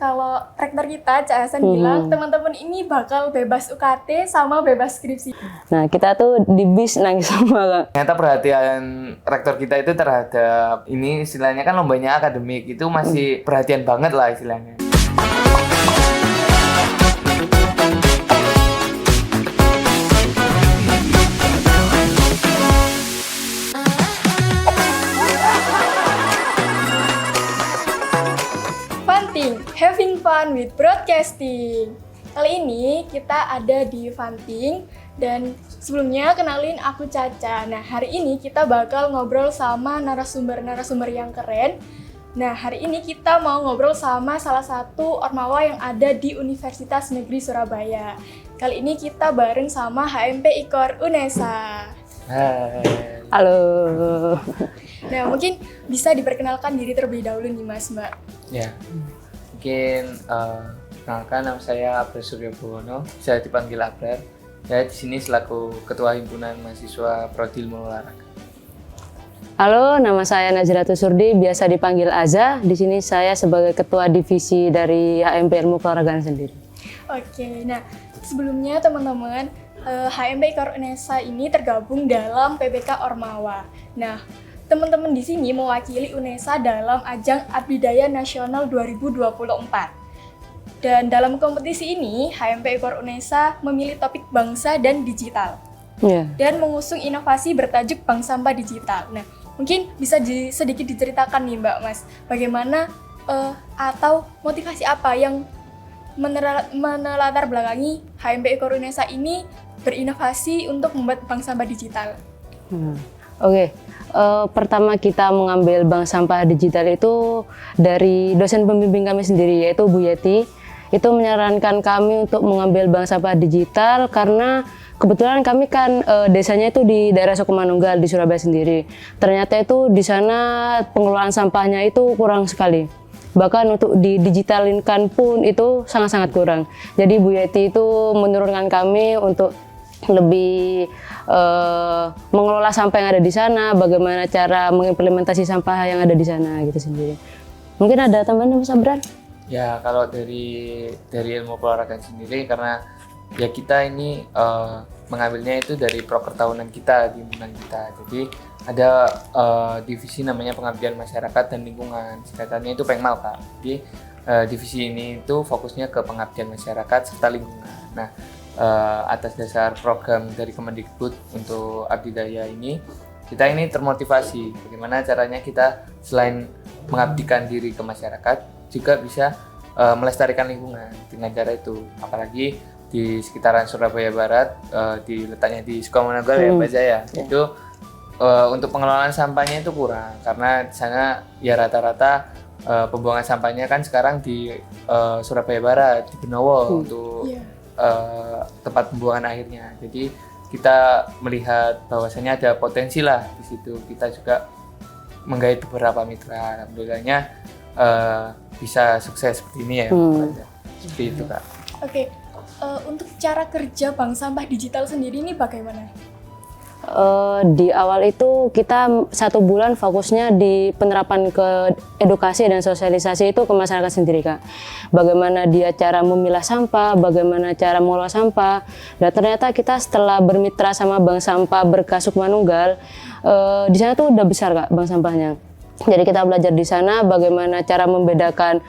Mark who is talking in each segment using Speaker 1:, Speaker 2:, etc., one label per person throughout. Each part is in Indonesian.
Speaker 1: kalau rektor kita, Cak Hasan bilang teman-teman ini bakal bebas UKT sama bebas skripsi.
Speaker 2: Nah, kita tuh di bis nangis semua, Kak.
Speaker 3: Ternyata perhatian rektor kita itu terhadap ini istilahnya kan lombanya akademik itu masih perhatian banget lah istilahnya.
Speaker 1: Having fun with broadcasting. Kali ini kita ada di Fanting dan sebelumnya kenalin aku Caca. Nah, hari ini kita bakal ngobrol sama narasumber-narasumber yang keren. Nah, hari ini kita mau ngobrol sama salah satu ormawa yang ada di Universitas Negeri Surabaya. Kali ini kita bareng sama HMP IKOR UNESA.
Speaker 3: Hai.
Speaker 2: Halo.
Speaker 1: Nah, mungkin bisa diperkenalkan diri terlebih dahulu nih Mas, Mbak.
Speaker 3: Ya. Mungkin kenalkan, nama saya Abrar Suryo Bowono, saya dipanggil Abrar. Saya di sini selaku Ketua Himpunan Mahasiswa Prodi Ilmu Olahraga.
Speaker 2: Halo, nama saya Naziratul Surdi, biasa dipanggil Aza. Di sini saya sebagai Ketua Divisi dari HMP Ilmu Keolahragaan sendiri.
Speaker 1: Oke, nah sebelumnya teman-teman, HMP IKOR UNESA ini tergabung dalam PPK Ormawa. Nah, teman-teman di sini mewakili UNESA dalam ajang Abdidaya Nasional 2024. Dan dalam kompetisi ini, HMP IKOR UNESA memilih topik bangsa dan digital. Dan mengusung inovasi bertajuk Bank Sampah Digital. Nah, mungkin bisa sedikit diceritakan nih Mbak Mas, bagaimana atau motivasi apa yang menelatar belakangi HMP IKOR UNESA ini berinovasi untuk membuat bank sampah digital.
Speaker 2: Oke. Pertama kita mengambil bank sampah digital itu dari dosen pembimbing kami sendiri, yaitu Bu Yeti. Itu menyarankan kami untuk mengambil bank sampah digital karena kebetulan kami kan desanya itu di daerah Sukomanunggal di Surabaya sendiri. Ternyata itu di sana pengelolaan sampahnya itu kurang sekali. Bahkan untuk didigitalinkan pun itu sangat-sangat kurang. Jadi Bu Yeti itu menurunkan kami untuk lebih mengelola sampah yang ada di sana, bagaimana cara mengimplementasi sampah yang ada di sana gitu sendiri. Mungkin ada tambahan Mas Abrar?
Speaker 3: Ya, kalau dari ilmu keolahragaan sendiri, karena ya kita ini mengambilnya itu dari proker tahunan kita di himpunan kita. Jadi ada divisi namanya pengabdian masyarakat dan lingkungan, singkatannya itu Pengmal, Kak. Jadi divisi ini itu fokusnya ke pengabdian masyarakat serta lingkungan. Nah, atas dasar program dari Kemendikbud untuk Abdidaya ini, kita ini termotivasi bagaimana caranya kita selain mengabdikan diri ke masyarakat juga bisa melestarikan lingkungan dengan cara itu. Apalagi di sekitaran Surabaya Barat, letaknya di Sukomanunggal ya Mbak Jaya, itu untuk pengelolaan sampahnya itu kurang karena di sana ya rata-rata pembuangan sampahnya kan sekarang di Surabaya Barat, di Benowo untuk tempat pembuangan akhirnya. Jadi kita melihat bahwasanya ada potensi lah di situ. Kita juga menggait beberapa mitra. Alhamdulillahnya bisa sukses seperti ini ya. Seperti itu, Kak.
Speaker 1: Oke, untuk cara kerja bank sampah digital sendiri ini bagaimana?
Speaker 2: Di awal itu kita 1 bulan fokusnya di penerapan ke edukasi dan sosialisasi itu ke masyarakat sendiri, Kak. Bagaimana dia cara memilah sampah, bagaimana cara mengolah sampah. Dan ternyata kita setelah bermitra sama bank sampah Berkah Sukomanunggal, di sana tuh udah besar, Kak, bank sampahnya. Jadi kita belajar di sana bagaimana cara membedakan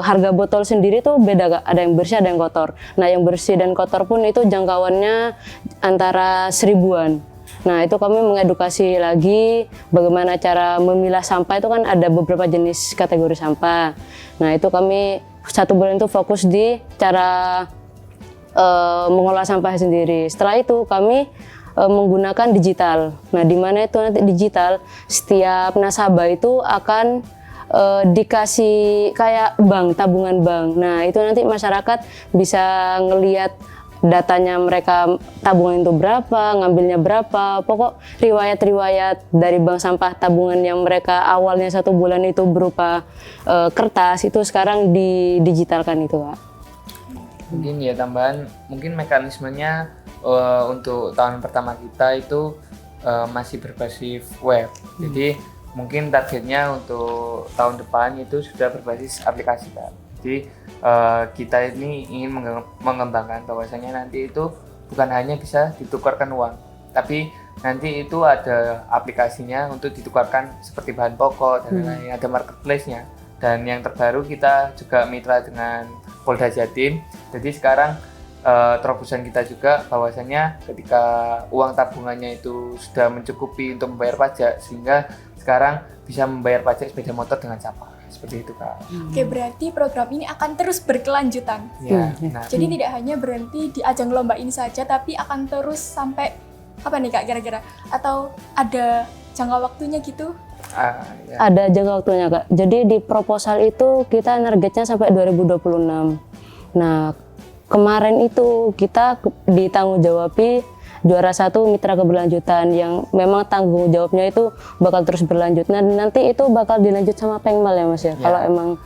Speaker 2: harga botol sendiri tuh beda, Kak. Ada yang bersih, ada yang kotor. Nah, yang bersih dan kotor pun itu jangkauannya antara 1000-an. Nah, itu kami mengedukasi lagi bagaimana cara memilah sampah, itu kan ada beberapa jenis kategori sampah. Nah, itu kami 1 bulan itu fokus di cara mengolah sampah sendiri. Setelah itu kami menggunakan digital. Nah, di mana itu nanti digital, setiap nasabah itu akan dikasih kayak bank, tabungan bank. Nah, itu nanti masyarakat bisa ngelihat datanya mereka tabungan itu berapa, ngambilnya berapa, pokok riwayat-riwayat dari bank sampah tabungan yang mereka awalnya 1 bulan itu berupa kertas, itu sekarang didigitalkan itu, Kak.
Speaker 3: Mungkin ya tambahan, mungkin mekanismenya untuk tahun pertama kita itu masih berbasis web. Jadi mungkin targetnya untuk tahun depan itu sudah berbasis aplikasi, Kak. Jadi kita ini ingin mengembangkan bahwasanya nanti itu bukan hanya bisa ditukarkan uang, tapi nanti itu ada aplikasinya untuk ditukarkan seperti bahan pokok dan lain-lain, ada marketplace-nya. Dan yang terbaru kita juga mitra dengan Polda Jatim. Jadi sekarang terobosan kita juga bahwasanya ketika uang tabungannya itu sudah mencukupi untuk membayar pajak, sehingga sekarang bisa membayar pajak sepeda motor dengan cepat. Seperti itu, Kak.
Speaker 1: Oke, berarti program ini akan terus berkelanjutan.
Speaker 3: Ya, nah.
Speaker 1: Jadi tidak hanya berhenti di ajang lomba ini saja, tapi akan terus sampai apa nih Kak kira-kira? Atau ada jangka waktunya gitu?
Speaker 3: Ya.
Speaker 2: Ada jangka waktunya Kak. Jadi di proposal itu kita targetnya sampai 2026. Nah, kemarin itu kita ditanggung jawabi juara 1 mitra keberlanjutan yang memang tanggung jawabnya itu bakal terus berlanjut. Nah, nanti itu bakal dilanjut sama Pengmal ya Mas ya. Kalau emang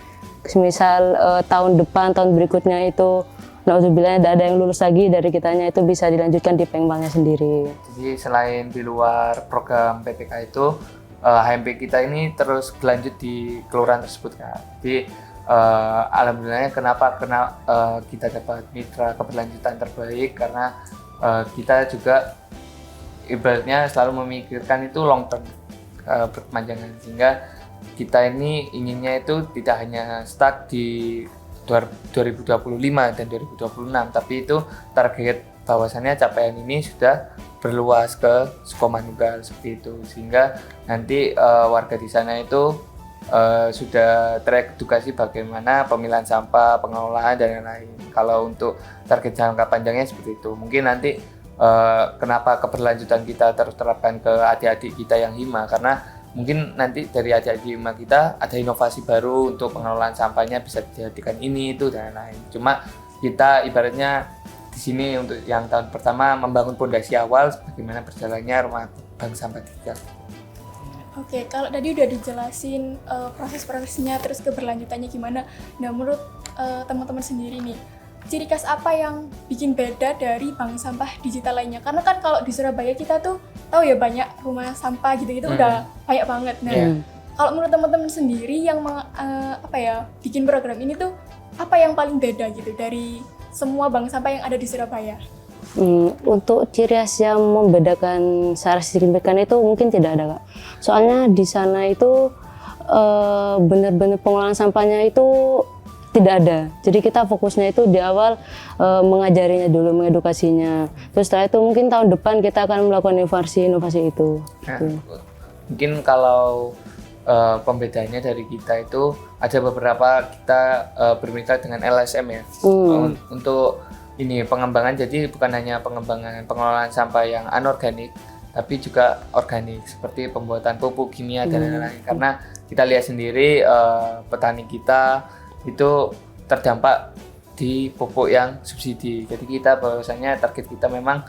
Speaker 2: misal tahun depan, tahun berikutnya itu nauzubillah ada yang lulus lagi dari kitanya, itu bisa dilanjutkan di Pengmalnya sendiri.
Speaker 3: Jadi selain di luar program PPK itu, HMP kita ini terus berlanjut di kelurahan tersebut Kak. Jadi alhamdulillahnya kenapa kita dapat mitra keberlanjutan terbaik, karena kita juga ibaratnya selalu memikirkan itu long term, berkepanjangan, sehingga kita ini inginnya itu tidak hanya start di 2025 dan 2026, tapi itu target bahwasannya capaian ini sudah berluas ke Sukomanunggal seperti itu, sehingga nanti warga di sana itu sudah teredukasi bagaimana pemilahan sampah, pengelolaan dan lain-lain. Kalau untuk target jangka panjangnya seperti itu. Mungkin nanti kenapa keberlanjutan kita terus terapkan ke adik-adik kita yang hima, karena mungkin nanti dari adik-adik hima kita ada inovasi baru untuk pengelolaan sampahnya, bisa dijadikan ini itu dan lain-lain. Cuma kita ibaratnya di sini untuk yang tahun pertama membangun fondasi awal bagaimana berjalannya rumah bank sampah digital.
Speaker 1: Oke, kalau tadi udah dijelasin proses-prosesnya terus keberlanjutannya gimana. Nah, menurut teman-teman sendiri nih, ciri khas apa yang bikin beda dari bank sampah digital lainnya? Karena kan kalau di Surabaya kita tuh tahu ya banyak rumah sampah gitu-gitu udah banyak banget. Nah, kalau menurut teman-teman sendiri yang bikin program ini tuh apa yang paling beda gitu dari semua bank sampah yang ada di Surabaya?
Speaker 2: Untuk ciri khas yang membedakan secara signifikan itu mungkin tidak ada Kak. Soalnya di sana itu benar-benar pengelolaan sampahnya itu tidak ada. Jadi kita fokusnya itu di awal mengajarinya dulu, mengedukasinya. Terus setelah itu mungkin tahun depan kita akan melakukan inovasi itu.
Speaker 3: Nah, mungkin kalau pembedanya dari kita itu ada beberapa kita bermitra dengan LSM ya. Untuk ini pengembangan, jadi bukan hanya pengembangan pengelolaan sampah yang anorganik, tapi juga organik seperti pembuatan pupuk kimia dan lain-lain. Karena kita lihat sendiri petani kita itu terdampak di pupuk yang subsidi. Jadi kita bahwasanya target kita memang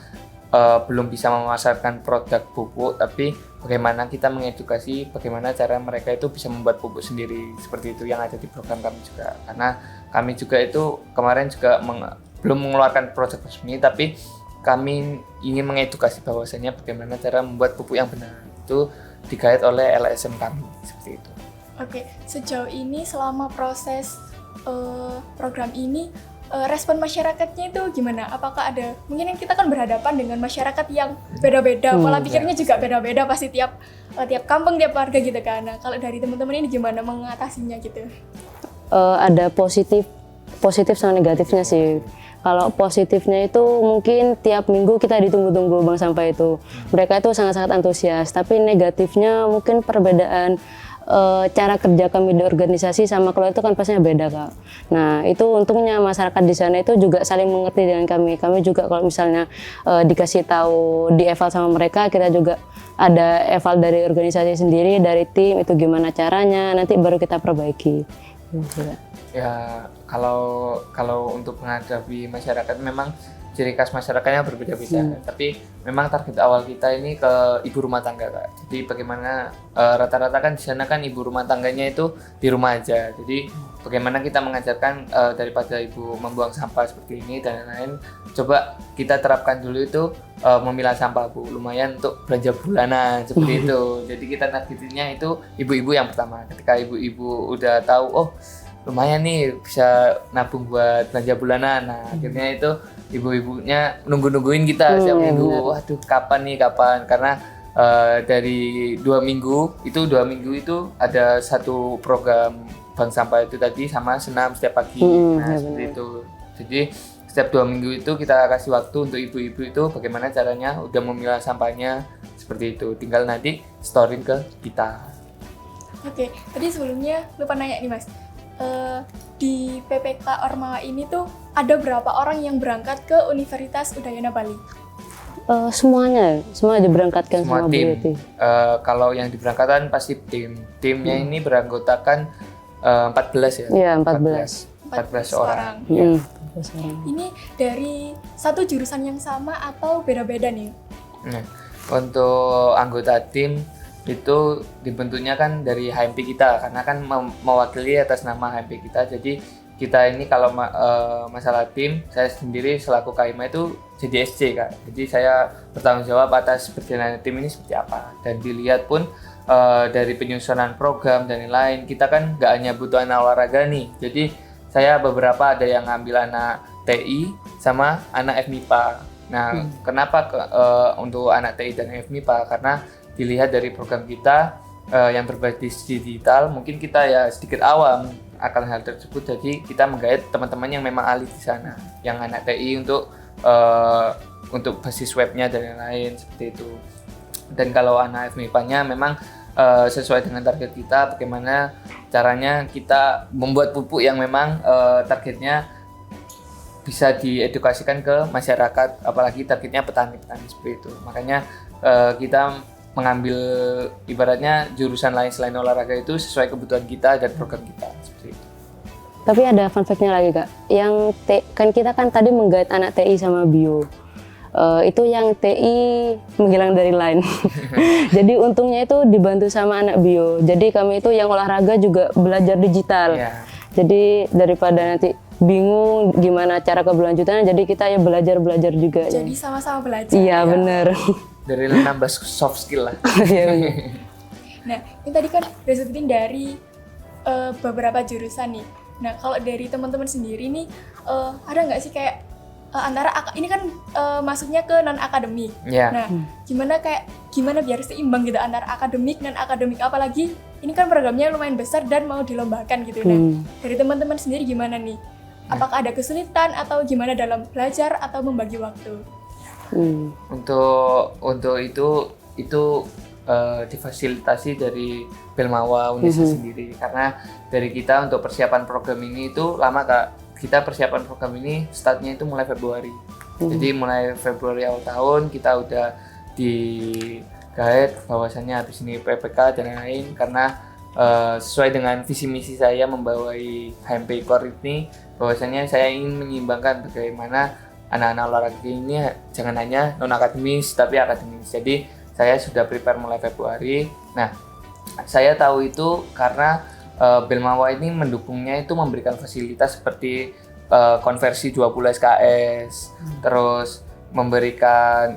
Speaker 3: belum bisa memasarkan produk pupuk, tapi bagaimana kita mengedukasi bagaimana cara mereka itu bisa membuat pupuk sendiri, seperti itu yang ada di program kami juga. Karena kami juga itu kemarin juga belum mengeluarkan produk resmi, tapi kami ingin mengedukasi bahwasanya bagaimana cara membuat pupuk yang benar, itu digait oleh LSM kami, seperti itu.
Speaker 1: Oke, sejauh ini selama proses program ini respon masyarakatnya itu gimana? Apakah ada, mungkin kita kan berhadapan dengan masyarakat yang beda-beda, pola pikirnya juga beda-beda pasti tiap kampung, tiap warga gitu kan. Nah, kalau dari teman-teman ini gimana mengatasinya gitu?
Speaker 2: Ada positif sama negatifnya sih. Kalau positifnya itu mungkin tiap minggu kita ditunggu-tunggu bank sampah itu. Mereka itu sangat-sangat antusias. Tapi negatifnya mungkin perbedaan cara kerja kami di organisasi sama kalau itu kan pastinya beda Kak. Nah itu untungnya masyarakat di sana itu juga saling mengerti dengan kami. Kami juga kalau misalnya dikasih tahu di eval sama mereka, kita juga ada eval dari organisasi sendiri, dari tim itu gimana caranya, nanti baru kita perbaiki.
Speaker 3: Ya kalau untuk menghadapi masyarakat memang ciri khas masyarakatnya berbeda-beda, tapi memang target awal kita ini ke ibu rumah tangga Kak. Jadi bagaimana rata-rata kan di sana kan ibu rumah tangganya itu di rumah aja. Jadi bagaimana kita mengajarkan daripada ibu membuang sampah seperti ini dan lain-lain, coba kita terapkan dulu itu memilah sampah Bu, lumayan untuk belanja bulanan seperti itu. Jadi kita targetnya itu ibu-ibu yang pertama. Ketika ibu-ibu udah tahu lumayan nih bisa nabung buat belanja bulanan. Nah akhirnya itu ibu-ibunya nungguin kita setiap
Speaker 2: Iya,
Speaker 3: minggu.
Speaker 2: benar.
Speaker 3: Waduh kapan nih kapan? Karena dari 2 minggu itu ada satu program bank sampah itu tadi sama senam setiap pagi. Nah
Speaker 2: iya,
Speaker 3: seperti
Speaker 2: benar.
Speaker 3: itu. Jadi setiap 2 minggu itu kita kasih waktu untuk ibu-ibu itu bagaimana caranya udah memilah sampahnya seperti itu. Tinggal nanti storing ke kita.
Speaker 1: Oke, tadi sebelumnya lupa nanya nih Mas. Di PPK Ormawa ini tuh ada berapa orang yang berangkat ke Universitas Udayana Bali?
Speaker 2: Semuanya diberangkatkan
Speaker 3: Semua
Speaker 2: sama
Speaker 3: tim.
Speaker 2: BOT.
Speaker 3: Kalau yang diberangkatkan pasti timnya ini beranggotakan 14 ya.
Speaker 2: Iya, 14.
Speaker 3: 14 orang.
Speaker 2: Hmm, 14 orang.
Speaker 1: Ini dari satu jurusan yang sama atau beda-beda nih?
Speaker 3: Nah, untuk anggota tim itu dibentuknya kan dari HMP kita karena kan mewakili atas nama HMP kita. Jadi kita ini kalau masalah tim, saya sendiri selaku KIMA itu jadi SC Kak. Jadi saya bertanggung jawab atas perjalanan tim ini seperti apa. Dan dilihat pun dari penyusunan program dan lain-lain, kita kan nggak hanya butuh anak olahraga nih. Jadi saya beberapa ada yang ngambil anak TI sama anak FMIPA. Nah, kenapa untuk anak TI dan FMIPA? Karena dilihat dari program kita yang berbasis digital, mungkin kita ya sedikit awam akan hal tersebut. Jadi kita menggait teman-teman yang memang ahli di sana, yang anak TI untuk basis webnya dan lain-lain seperti itu. Dan kalau anak FMIPA-nya memang sesuai dengan target kita, bagaimana caranya kita membuat pupuk yang memang targetnya bisa diedukasikan ke masyarakat, apalagi targetnya petani-petani seperti itu. Makanya kita mengambil ibaratnya jurusan lain selain olahraga itu sesuai kebutuhan kita dan program kita seperti itu.
Speaker 2: Tapi ada fun fact-nya lagi Kak, yang kan kita kan tadi menggait anak TI sama bio. Itu yang TI menghilang dari line. Jadi untungnya itu dibantu sama anak bio. Jadi kami itu yang olahraga juga belajar digital.
Speaker 3: Ya.
Speaker 2: Jadi daripada nanti bingung gimana cara keberlanjutannya, jadi kita ya belajar juga.
Speaker 1: Jadi sama-sama belajar.
Speaker 2: Iya benar.
Speaker 3: Dari nambah soft skill lah.
Speaker 2: Iya benar.
Speaker 1: Nah, ini tadi kan udah sebutin dari beberapa jurusan nih. Nah, kalau dari teman-teman sendiri nih, ada nggak sih kayak ini kan masuknya ke non akademik.
Speaker 3: Ya.
Speaker 1: Nah, gimana biar seimbang gitu antara akademik dan akademik, apalagi ini kan programnya lumayan besar dan mau dilombakan gitu. Nah, dari teman-teman sendiri gimana nih? Apakah ada kesulitan atau gimana dalam belajar atau membagi waktu?
Speaker 3: Untuk itu difasilitasi dari Belmawa Unesa sendiri, karena dari kita untuk persiapan program ini itu lama Kak. Kita persiapan program ini startnya itu mulai Februari. Jadi mulai Februari awal tahun kita udah digait bahwasannya habis ini PPK dan lain-lain, karena sesuai dengan visi misi saya membawai HMP Core ini, bahwasannya saya ingin menyeimbangkan bagaimana anak-anak olahraga ini jangan hanya non akademis tapi akademis. Jadi saya sudah prepare mulai Februari. Nah, saya tahu itu karena Belmawa ini mendukungnya itu memberikan fasilitas seperti konversi 20 SKS, terus memberikan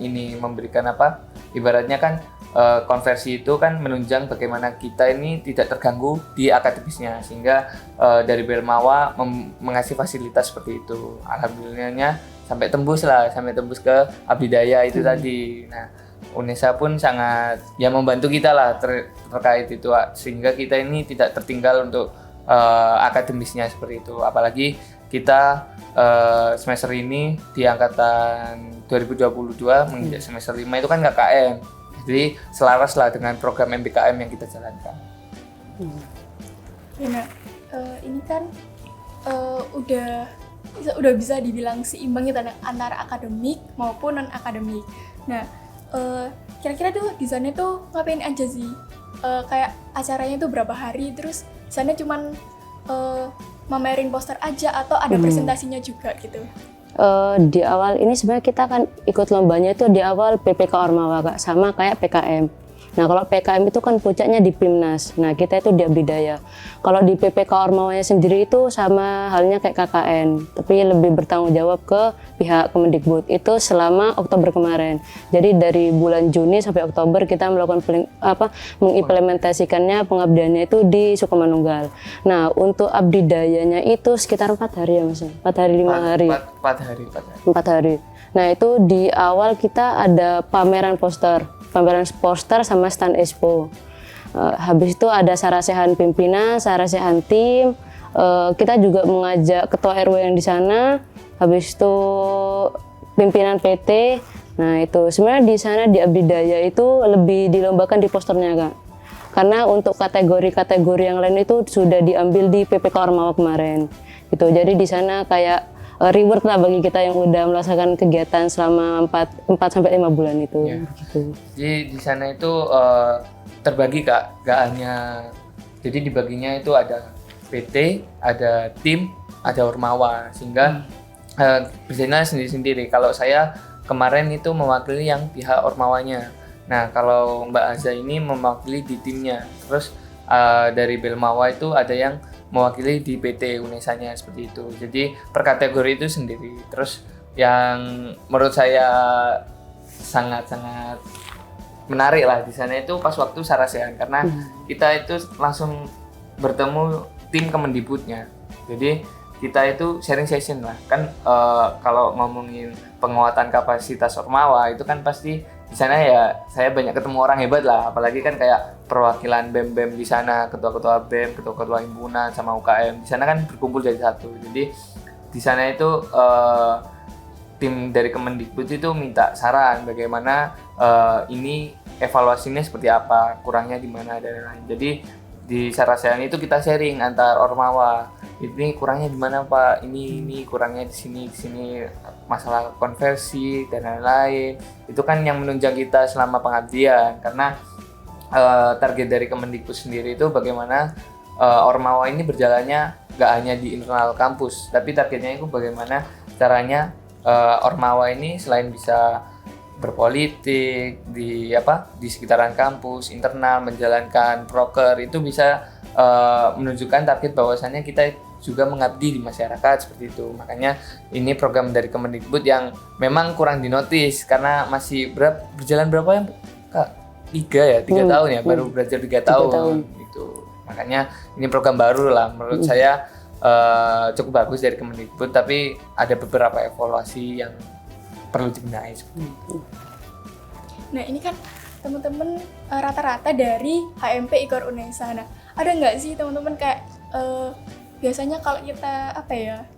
Speaker 3: apa? Ibaratnya kan konversi itu kan menunjang bagaimana kita ini tidak terganggu di akademisnya, sehingga dari Belmawa mengasih fasilitas seperti itu. Alhamdulillahnya sampai tembus ke Abdidaya itu tadi. Nah, Unesa pun sangat ya membantu kita lah terkait itu, sehingga kita ini tidak tertinggal untuk akademisnya seperti itu. Apalagi kita semester ini di angkatan 2022 menginjak semester 5 itu kan KKM. Jadi selaras lah dengan program MBKM yang kita jalankan.
Speaker 1: Nah, ini kan udah bisa dibilang seimbang gitu antara akademik maupun non akademik. Nah, kira-kira tuh di sana tuh ngapain aja sih? Kayak acaranya tuh berapa hari? Terus di sana cuman mamerin poster aja atau ada presentasinya juga gitu?
Speaker 2: Di awal ini sebenarnya kita kan ikut lombanya itu di awal PPK Ormawa Kak, sama kayak PKM. Nah kalau PKM itu kan puncaknya di PIMNAS. Nah kita itu di Abdi Daya. Kalau di PPK Ormawanya sendiri itu sama halnya kayak KKN, tapi lebih bertanggung jawab ke pihak Kemendikbud. Itu selama Oktober kemarin. Jadi dari bulan Juni sampai Oktober kita melakukan mengimplementasikannya pengabdiannya itu di Sukomanunggal. Nah untuk Abdi Dayanya itu sekitar 4 hari ya Mas. 4 hari 5 hari.
Speaker 3: 4 hari.
Speaker 2: 4 hari. Nah itu di awal kita ada pameran poster sama stand expo. Habis itu ada sarasehan pimpinan, sarasehan tim. Kita juga mengajak ketua RW yang di sana. Habis itu pimpinan PT. Nah itu sebenarnya di sana di Abdi Daya itu lebih dilombakan di posternya Kak. Karena untuk kategori-kategori yang lain itu sudah diambil di PPK Ormawa kemarin. Gitu. Jadi di sana kayak reward lah bagi kita yang udah melaksanakan kegiatan selama 4 sampai 5 bulan itu.
Speaker 3: Ya.
Speaker 2: Gitu.
Speaker 3: Jadi di sana itu terbagi Kak, gak hanya, jadi dibaginya itu ada PT, ada tim, ada Ormawa, sehingga berjalan sendiri-sendiri. Kalau saya kemarin itu mewakili yang pihak Ormawanya. Nah kalau Mbak Aza ini mewakili di timnya. Terus dari Belmawa itu ada yang mewakili di PT Unesanya seperti itu. Jadi per kategori itu sendiri. Terus yang menurut saya sangat-sangat menarik lah di sana itu pas waktu sarasehan, karena kita itu langsung bertemu tim Kemendikbudnya. Jadi kita itu sharing session lah. Kan kalau ngomongin penguatan kapasitas Ormawa itu kan pasti di sana ya saya banyak ketemu orang hebat lah, apalagi kan kayak perwakilan BEM-BEM di sana, ketua-ketua BEM, ketua-ketua himpunan sama UKM di sana kan berkumpul jadi satu. Jadi di sana itu tim dari Kemendikbud itu minta saran bagaimana ini evaluasinya seperti apa, kurangnya di mana dan lain-lain. Jadi di sarasehan itu kita sharing antar Ormawa. Ini kurangnya di mana Pak? Ini kurangnya di sini masalah konversi dan lain-lain. Itu kan yang menunjang kita selama pengabdian, karena target dari Kemendikbud sendiri itu bagaimana Ormawa ini berjalannya gak hanya di internal kampus, tapi targetnya itu bagaimana caranya Ormawa ini selain bisa berpolitik di sekitaran kampus, internal menjalankan proker, itu bisa menunjukkan target bahwasannya kita juga mengabdi di masyarakat seperti itu. Makanya ini program dari Kemendikbud yang memang kurang dinotis karena masih berjalan berapa ya Kak? 3 tahun ya, baru belajar 3 tahun gitu. Makanya ini program baru lah menurut saya, cukup bagus dari Kemendikbud, tapi ada beberapa evaluasi yang perlu dibenahi seperti itu.
Speaker 1: Nah ini kan teman-teman rata-rata dari HMP Ikor Unesa. Nah ada nggak sih teman-teman kayak biasanya kalau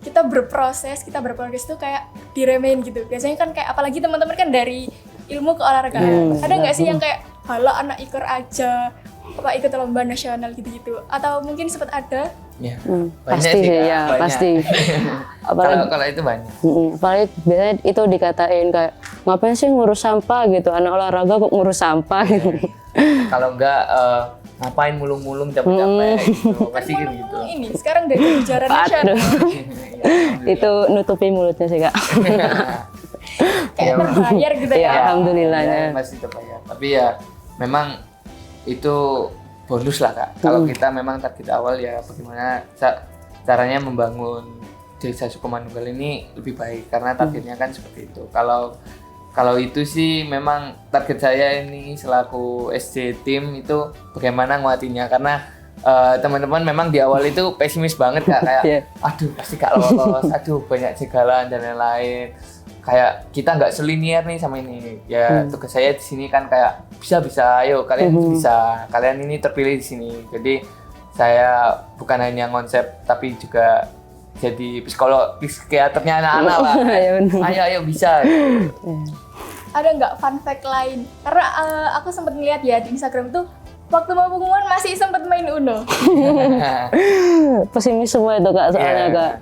Speaker 1: kita berproses itu kayak diremehin gitu. Biasanya kan kayak apalagi teman-teman kan dari ilmu keolahragaan. Ada nggak sih yang kayak halah anak Ikor aja ikut lomba nasional gitu-gitu, atau mungkin sempat ada?
Speaker 3: Ya,
Speaker 2: pasti sih ya, pasti.
Speaker 3: Kalau itu banyak.
Speaker 2: Apalagi biasanya itu dikatain kayak ngapain sih ngurus sampah gitu, anak olahraga kok ngurus sampah gitu.
Speaker 3: Kalau enggak ngapain mulung-mulung capek-capek gitu, pasti gitu.
Speaker 1: Ini sekarang dari kejaran nasional.
Speaker 2: Itu nutupi mulutnya sih Kak.
Speaker 1: Kayak berbayar gitu ya.
Speaker 2: Alhamdulillahnya.
Speaker 3: Masih terbayar. Tapi ya memang itu bonus lah Kak. Kalau kita memang target awal ya bagaimana caranya membangun desa Sukomanunggal ini lebih baik, karena targetnya kan seperti itu. Kalau itu sih memang target saya ini selaku SC tim itu bagaimana nguatinya, karena teman-teman memang di awal itu pesimis banget Kak, kayak aduh pasti gak lolos, aduh banyak jegalan dan lain-lain. Kayak kita nggak selinier nih sama ini. Ya tugas saya di sini kan kayak bisa, ayo kalian bisa, kalian ini terpilih di sini. Jadi saya bukan hanya konsep tapi juga jadi psikiaternya anak-anak lah. Ayo bisa.
Speaker 1: Ada nggak fun fact lain? Karena aku sempat ngeliat ya di Instagram tuh waktu mau pengumuman masih sempat main Uno.
Speaker 2: Pesimis semua itu Kak soalnya Kak.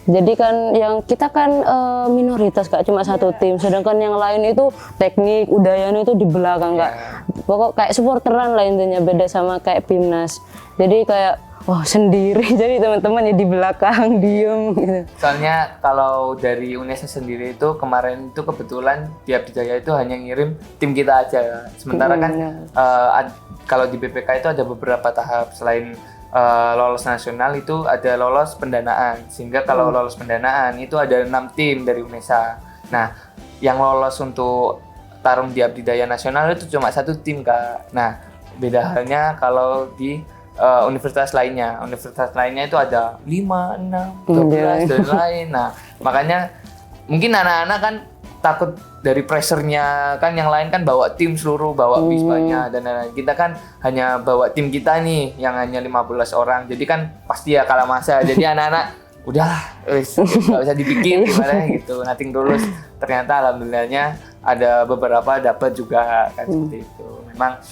Speaker 2: Jadi kan yang kita kan minoritas Kak, cuma satu tim, sedangkan yang lain itu teknik, udayana itu di belakang Kak. Pokok kayak supporteran lah intinya, beda sama kayak PIMNAS. Jadi kayak sendiri. Jadi teman-teman ya di belakang diem gitu.
Speaker 3: Soalnya kalau dari UNESA sendiri itu kemarin itu kebetulan di Abdijaya itu hanya ngirim tim kita aja. Sementara kan kalau di BPK itu ada beberapa tahap. Selain lolos nasional itu ada lolos pendanaan. Sehingga kalau lolos pendanaan itu ada 6 tim dari UNESA. Nah, yang lolos untuk tarung di Abdijaya nasional itu cuma 1 tim, Kak. Nah, beda halnya kalau di universitas lainnya. Universitas lainnya itu ada 5, 6, 12 dan lain. Nah, makanya mungkin anak-anak kan takut dari pressure-nya kan, yang lain kan bawa tim seluruh, bawa bisbanya dan lain-lain. Kita kan hanya bawa tim kita nih yang hanya 15 orang. Jadi kan pasti ya kalah masa. Jadi anak-anak udahlah, nggak usah dipikir gimana gitu, nothing tulus. Ternyata alhamdulillahnya ada beberapa dapat juga kan seperti itu. Memang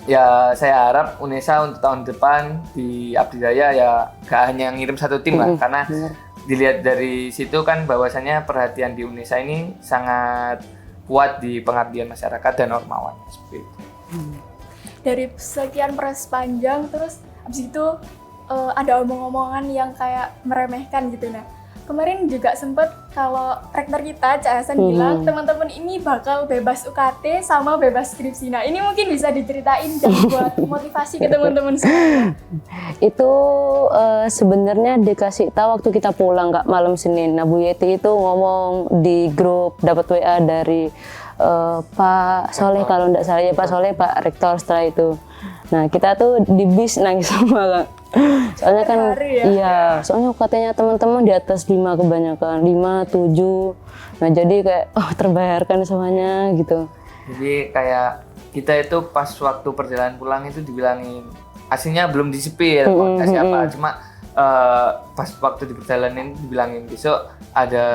Speaker 3: ya saya harap UNESA untuk tahun depan di Abdijaya ya gak hanya ngirim 1 tim lah, karena dilihat dari situ kan bahwasannya perhatian di UNESA ini sangat kuat di pengabdian masyarakat dan ormawan seperti itu.
Speaker 1: Dari sekian proses panjang terus abis itu ada omong-omongan yang kayak meremehkan gitu. Nah, kemarin juga sempet kalau rektor kita Cak Hasan bilang teman-teman ini bakal bebas UKT sama bebas skripsi. Nah, ini mungkin bisa diceritain dan buat motivasi ke teman-teman semua.
Speaker 2: Itu sebenarnya dikasih tahu waktu kita pulang Kak, malam Senin. Nah, Bu Yeti itu ngomong di grup, dapat WA dari Pak Soleh kalau enggak salah ya, Pak Soleh, Pak Rektor setelah itu. Nah, kita tuh di bis nangis sama Kak. Soalnya kan iya, soalnya UKT-nya teman-teman di atas 5 kebanyakan, 5, 7. Nah, jadi kayak terbayarkan semuanya gitu.
Speaker 3: Jadi kayak kita itu pas waktu perjalanan pulang itu dibilangin aslinya belum disipil siapa, cuma pas waktu di perjalanan dibilangin besok ada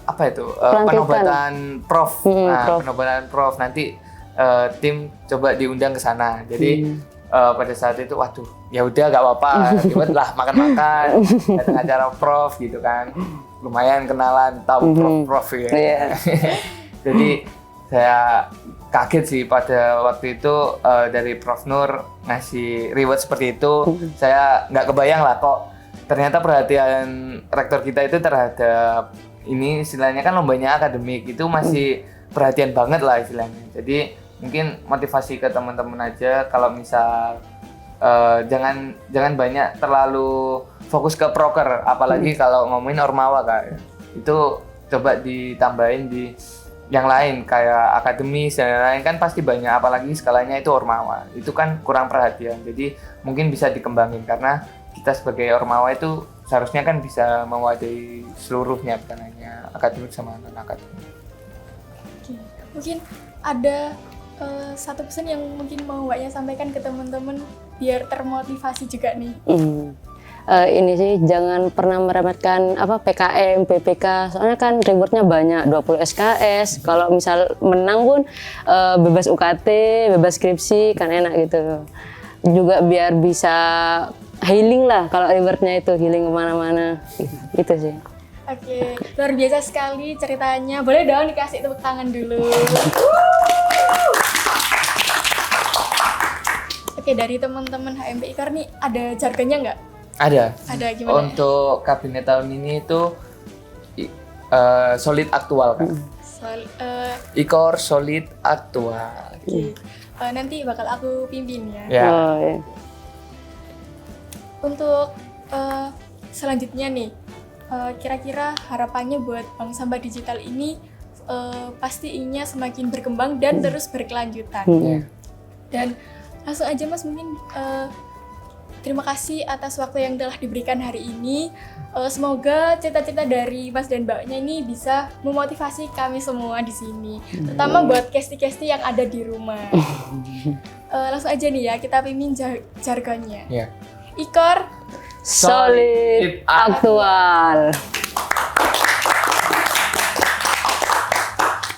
Speaker 3: apa itu penobatan prof. Nah, penobatan prof nanti tim coba diundang ke sana. Jadi pada saat itu waduh, ya udah gak apa-apa, ribet lah, makan-makan, datang acara prof gitu kan, lumayan kenalan, tahu prof ya. Jadi saya kaget sih pada waktu itu dari Prof Nur ngasih reward seperti itu. Saya nggak kebayang lah kok ternyata perhatian rektor kita itu terhadap ini, istilahnya kan lombanya akademik itu masih perhatian banget lah istilahnya. Jadi mungkin motivasi ke teman-teman aja kalau misal jangan banyak terlalu fokus ke proker, apalagi kalau ngomongin ormawa Kak. Itu coba ditambahin di yang lain kayak akademis dan lain-lain kan pasti banyak, apalagi skalanya itu ormawa. Itu kan kurang perhatian. Jadi mungkin bisa dikembangin karena kita sebagai ormawa itu seharusnya kan bisa mewadahi seluruhnya, bukan hanya akademik sama non-akademik.
Speaker 1: Mungkin ada satu pesan yang mungkin mau Mbaknya sampaikan ke teman-teman biar termotivasi juga nih.
Speaker 2: Ini sih jangan pernah meremehkan PKM, PPK, soalnya kan rewardnya banyak, 20 SKS. Kalau misal menang pun bebas UKT, bebas skripsi, kan enak gitu. Juga biar bisa healing lah, kalau rewardnya itu healing kemana-mana, gitu sih.
Speaker 1: Oke, luar biasa sekali ceritanya. Boleh dong dikasih tepuk tangan dulu. Oke, dari teman-teman HMP IKOR nih ada jargonnya nggak?
Speaker 3: Ada.
Speaker 1: Ada, gimana?
Speaker 3: Untuk kabinet tahun ini itu solid aktual kan. IKOR solid aktual.
Speaker 1: Oke. Nanti bakal aku pimpin ya.
Speaker 3: Ya.
Speaker 1: Untuk selanjutnya nih, kira-kira harapannya buat Bank Sampah Digital ini pastinya semakin berkembang dan terus berkelanjutan. Dan langsung aja Mas, mungkin terima kasih atas waktu yang telah diberikan hari ini. Semoga cita-cita dari Mas dan Mbaknya ini bisa memotivasi kami semua di sini, terutama buat kesti-kesti yang ada di rumah. Langsung aja nih ya, kita pimpin jargonnya. IKOR
Speaker 2: solid aktual.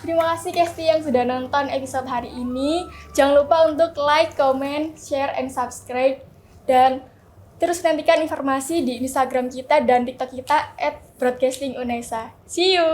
Speaker 1: Terima kasih Kesti yang sudah nonton episode hari ini. Jangan lupa untuk like, comment, share, and subscribe. Dan terus nantikan informasi di Instagram kita dan TikTok kita @broadcastingunesa. See you!